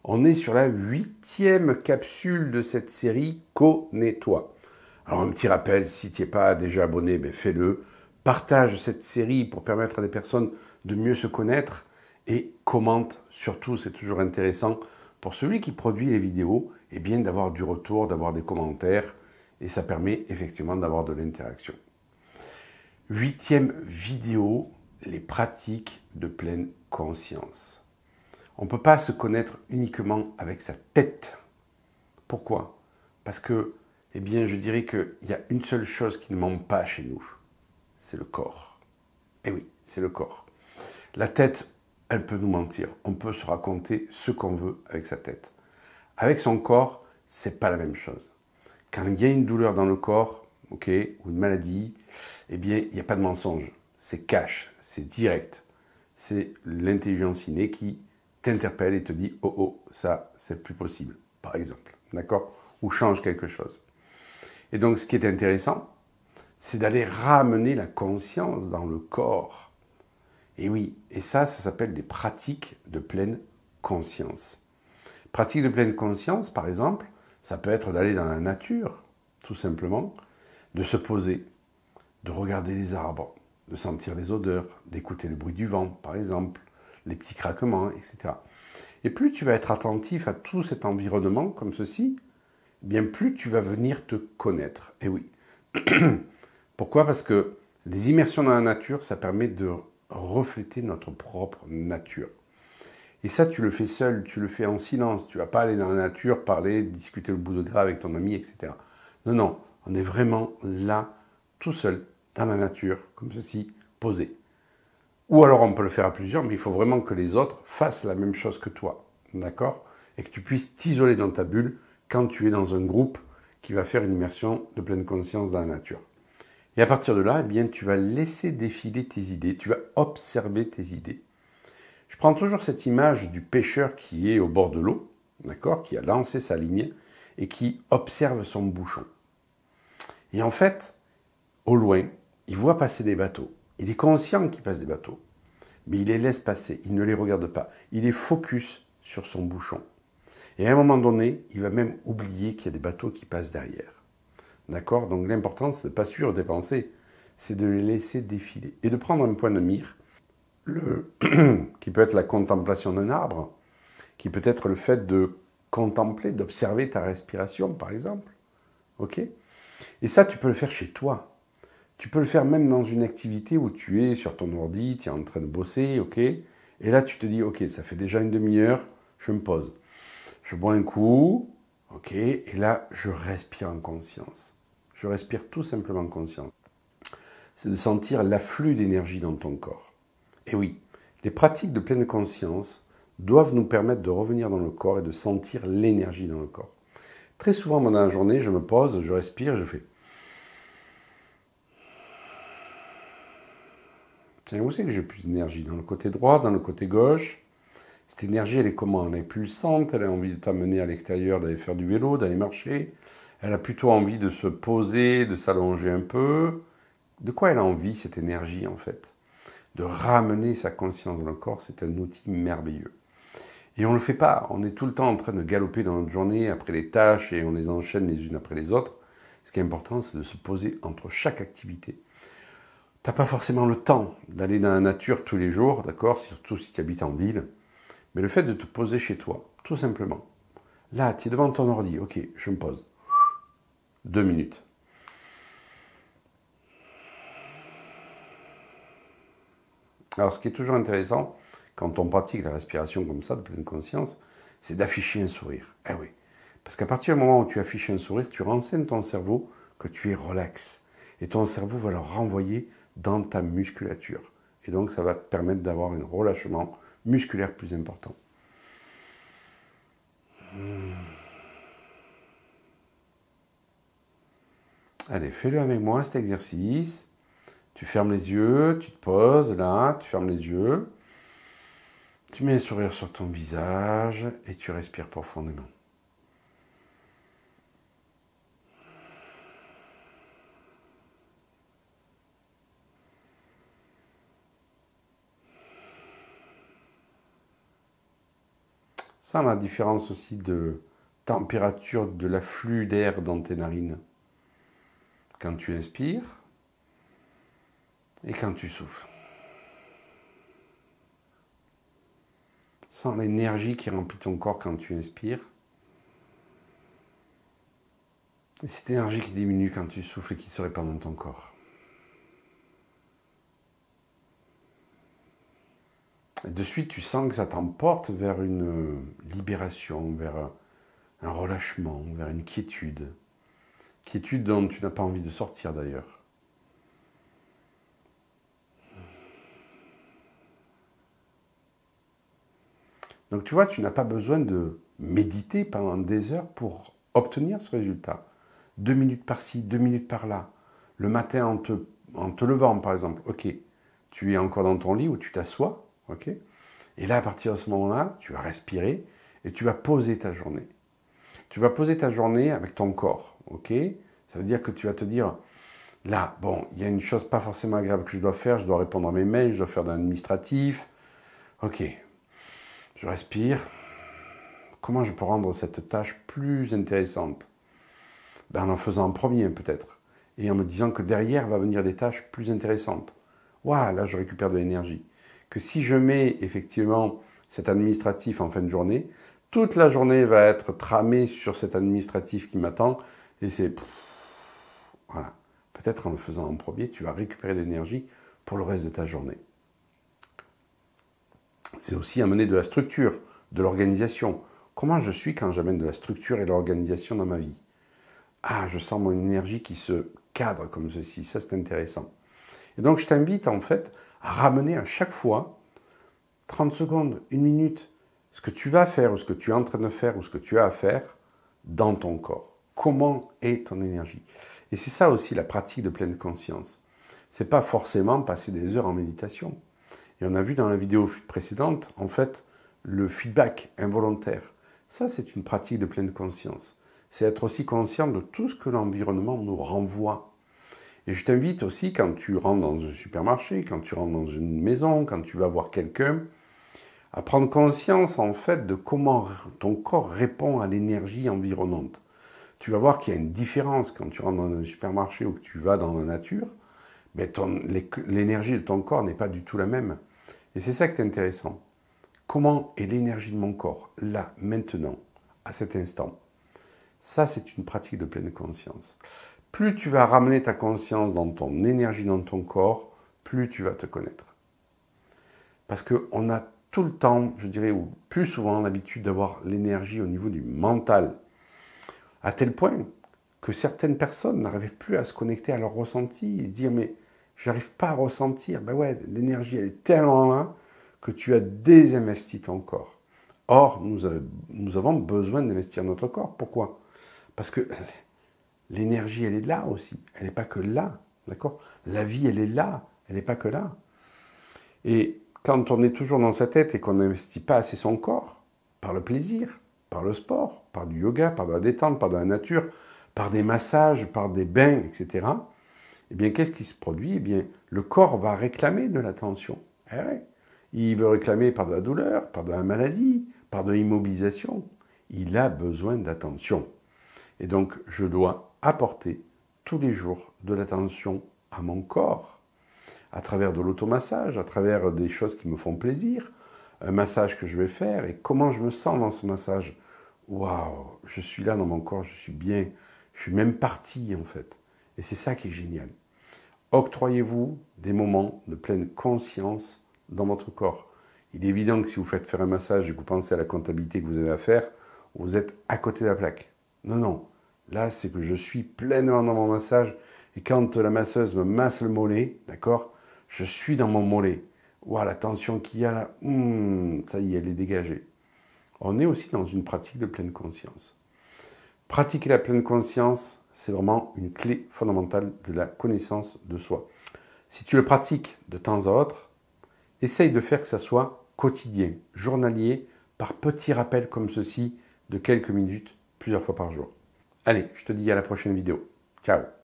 On est sur la 8e capsule de cette série Connais-toi. Alors un petit rappel, si tu n'es pas déjà abonné, fais-le. Partage cette série pour permettre à des personnes de mieux se connaître et commente. Surtout, c'est toujours intéressant pour celui qui produit les vidéos, d'avoir du retour, d'avoir des commentaires et ça permet effectivement d'avoir de l'interaction. 8e vidéo, les pratiques de pleine conscience. On ne peut pas se connaître uniquement avec sa tête. Pourquoi? Parce que, je dirais qu'il y a une seule chose qui ne ment pas chez nous. C'est le corps. Eh oui, c'est le corps. La tête, elle peut nous mentir. On peut se raconter ce qu'on veut avec sa tête. Avec son corps, c'est pas la même chose. Quand il y a une douleur dans le corps, ou une maladie, il n'y a pas de mensonge. C'est cash, c'est direct. C'est l'intelligence innée qui t'interpelle et te dit « Oh, oh, ça, c'est plus possible », par exemple. D'accord? Ou change quelque chose. Et donc, ce qui est intéressant, c'est d'aller ramener la conscience dans le corps. Et oui, et ça s'appelle des pratiques de pleine conscience. Pratiques de pleine conscience, par exemple, ça peut être d'aller dans la nature, tout simplement, de se poser, de regarder les arbres, de sentir les odeurs, d'écouter le bruit du vent, par exemple, les petits craquements, etc. Et plus tu vas être attentif à tout cet environnement comme ceci, plus tu vas venir te connaître. Et oui. Pourquoi? Parce que les immersions dans la nature, ça permet de refléter notre propre nature. Et ça, tu le fais seul, tu le fais en silence. Tu ne vas pas aller dans la nature, parler, discuter le bout de gras avec ton ami, etc. Non, non, on est vraiment là, tout seul, dans la nature, comme ceci, posé. Ou alors on peut le faire à plusieurs, mais il faut vraiment que les autres fassent la même chose que toi. D'accord? Et que tu puisses t'isoler dans ta bulle quand tu es dans un groupe qui va faire une immersion de pleine conscience dans la nature. Et à partir de là, tu vas laisser défiler tes idées, tu vas observer tes idées. Je prends toujours cette image du pêcheur qui est au bord de l'eau, d'accord, qui a lancé sa ligne et qui observe son bouchon. Et en fait, au loin, il voit passer des bateaux. Il est conscient qu'il passe des bateaux, mais il les laisse passer, il ne les regarde pas. Il est focus sur son bouchon. Et à un moment donné, il va même oublier qu'il y a des bateaux qui passent derrière. D'accord? Donc l'important, c'est de ne pas suivre des pensées, c'est de les laisser défiler. Et de prendre un point de mire, qui peut être la contemplation d'un arbre, qui peut être le fait de contempler, d'observer ta respiration, par exemple. Ok? Et ça, tu peux le faire chez toi. Tu peux le faire même dans une activité où tu es sur ton ordi, tu es en train de bosser, ok? Et là, tu te dis, ok, ça fait déjà une demi-heure, je me pose. Je bois un coup, ok? Et là, je respire en conscience. Je respire tout simplement en conscience. C'est de sentir l'afflux d'énergie dans ton corps. Et oui, les pratiques de pleine conscience doivent nous permettre de revenir dans le corps et de sentir l'énergie dans le corps. Très souvent, pendant la journée, je me pose, je respire, je fais... Tiens, où c'est que j'ai plus d'énergie? Dans le côté droit, dans le côté gauche? Cette énergie, elle est comment? Elle est pulsante, elle a envie de t'amener à l'extérieur, d'aller faire du vélo, d'aller marcher. Elle a plutôt envie de se poser, de s'allonger un peu. De quoi elle a envie, cette énergie, en fait? De ramener sa conscience dans le corps, c'est un outil merveilleux. Et on ne le fait pas. On est tout le temps en train de galoper dans notre journée après les tâches et on les enchaîne les unes après les autres. Ce qui est important, c'est de se poser entre chaque activité. Tu n'as pas forcément le temps d'aller dans la nature tous les jours, d'accord? Surtout si tu habites en ville. Mais le fait de te poser chez toi, tout simplement. Là, tu es devant ton ordi. Ok, je me pose. 2 minutes. Alors, ce qui est toujours intéressant, quand on pratique la respiration comme ça, de pleine conscience, c'est d'afficher un sourire. Eh oui. Parce qu'à partir du moment où tu affiches un sourire, tu renseignes ton cerveau que tu es relax. Et ton cerveau va le renvoyer dans ta musculature. Et donc, ça va te permettre d'avoir un relâchement musculaire plus important. Allez, fais-le avec moi, cet exercice. Tu fermes les yeux, tu te poses là, tu fermes les yeux. Tu mets un sourire sur ton visage et tu respires profondément. Sens la différence aussi de température de l'afflux d'air dans tes narines. Quand tu inspires et quand tu souffles. Sens l'énergie qui remplit ton corps quand tu inspires. Et cette énergie qui diminue quand tu souffles et qui se répand dans ton corps. Et de suite, tu sens que ça t'emporte vers une libération, vers un relâchement, vers une quiétude. Quiétude dont tu n'as pas envie de sortir d'ailleurs. Donc tu vois, tu n'as pas besoin de méditer pendant des heures pour obtenir ce résultat. 2 minutes par-ci, 2 minutes par-là. Le matin en te levant par exemple, ok, tu es encore dans ton lit ou tu t'assois, ok. Et là, à partir de ce moment-là, tu vas respirer et tu vas poser ta journée. Tu vas poser ta journée avec ton corps, ok. Ça veut dire que tu vas te dire, là, bon, il y a une chose pas forcément agréable que je dois faire, je dois répondre à mes mails, je dois faire de l'administratif, ok. Je respire. Comment je peux rendre cette tâche plus intéressante? En faisant en premier peut-être. Et en me disant que derrière va venir des tâches plus intéressantes. Waouh, là je récupère de l'énergie. Que si je mets effectivement cet administratif en fin de journée, toute la journée va être tramée sur cet administratif qui m'attend. Et c'est... Voilà. Peut-être en le faisant en premier, tu vas récupérer de l'énergie pour le reste de ta journée. C'est aussi amener de la structure, de l'organisation. Comment je suis quand j'amène de la structure et de l'organisation dans ma vie? Ah, je sens mon énergie qui se cadre comme ceci. Ça, c'est intéressant. Et donc, je t'invite en fait à ramener à chaque fois 30 secondes, 1 minute, ce que tu vas faire ou ce que tu es en train de faire ou ce que tu as à faire dans ton corps. Comment est ton énergie? Et c'est ça aussi la pratique de pleine conscience. C'est pas forcément passer des heures en méditation. Et on a vu dans la vidéo précédente, en fait, le feedback involontaire. Ça, c'est une pratique de pleine conscience. C'est être aussi conscient de tout ce que l'environnement nous renvoie. Et je t'invite aussi, quand tu rentres dans un supermarché, quand tu rentres dans une maison, quand tu vas voir quelqu'un, à prendre conscience, en fait, de comment ton corps répond à l'énergie environnante. Tu vas voir qu'il y a une différence quand tu rentres dans un supermarché ou que tu vas dans la nature. L'énergie de ton corps n'est pas du tout la même. Et c'est ça qui est intéressant. Comment est l'énergie de mon corps, là, maintenant, à cet instant? Ça, c'est une pratique de pleine conscience. Plus tu vas ramener ta conscience dans ton énergie, dans ton corps, plus tu vas te connaître. Parce qu'on a tout le temps, je dirais, ou plus souvent, l'habitude d'avoir l'énergie au niveau du mental. À tel point que certaines personnes n'arrivaient plus à se connecter à leur ressenti et dire « mais j'arrive pas à ressentir ». Ben ouais, l'énergie, elle est tellement là que tu as désinvesti ton corps. Or, nous avons besoin d'investir notre corps. Pourquoi? Parce que l'énergie, elle est là aussi. Elle n'est pas que là, d'accord? La vie, elle est là. Elle n'est pas que là. Et quand on est toujours dans sa tête et qu'on n'investit pas assez son corps, par le plaisir, par le sport, par du yoga, par de la détente, par de la nature, par des massages, par des bains, etc., eh bien, qu'est-ce qui se produit? Eh bien, le corps va réclamer de l'attention. Eh ouais. Il veut réclamer par de la douleur, par de la maladie, par de l'immobilisation. Il a besoin d'attention. Et donc, je dois apporter tous les jours de l'attention à mon corps, à travers de l'automassage, à travers des choses qui me font plaisir, un massage que je vais faire et comment je me sens dans ce massage. Waouh, je suis là dans mon corps, je suis bien, je suis même parti en fait. Et c'est ça qui est génial. Octroyez-vous des moments de pleine conscience dans votre corps. Il est évident que si vous faites faire un massage et que vous pensez à la comptabilité que vous avez à faire, vous êtes à côté de la plaque. Non, non. Là, c'est que je suis pleinement dans mon massage et quand la masseuse me masse le mollet, d'accord, je suis dans mon mollet. Waouh, la tension qu'il y a là, ça y est, elle est dégagée. On est aussi dans une pratique de pleine conscience. Pratiquer la pleine conscience, c'est vraiment une clé fondamentale de la connaissance de soi. Si tu le pratiques de temps à autre, essaye de faire que ça soit quotidien, journalier, par petits rappels comme ceci, de quelques minutes, plusieurs fois par jour. Allez, je te dis à la prochaine vidéo. Ciao!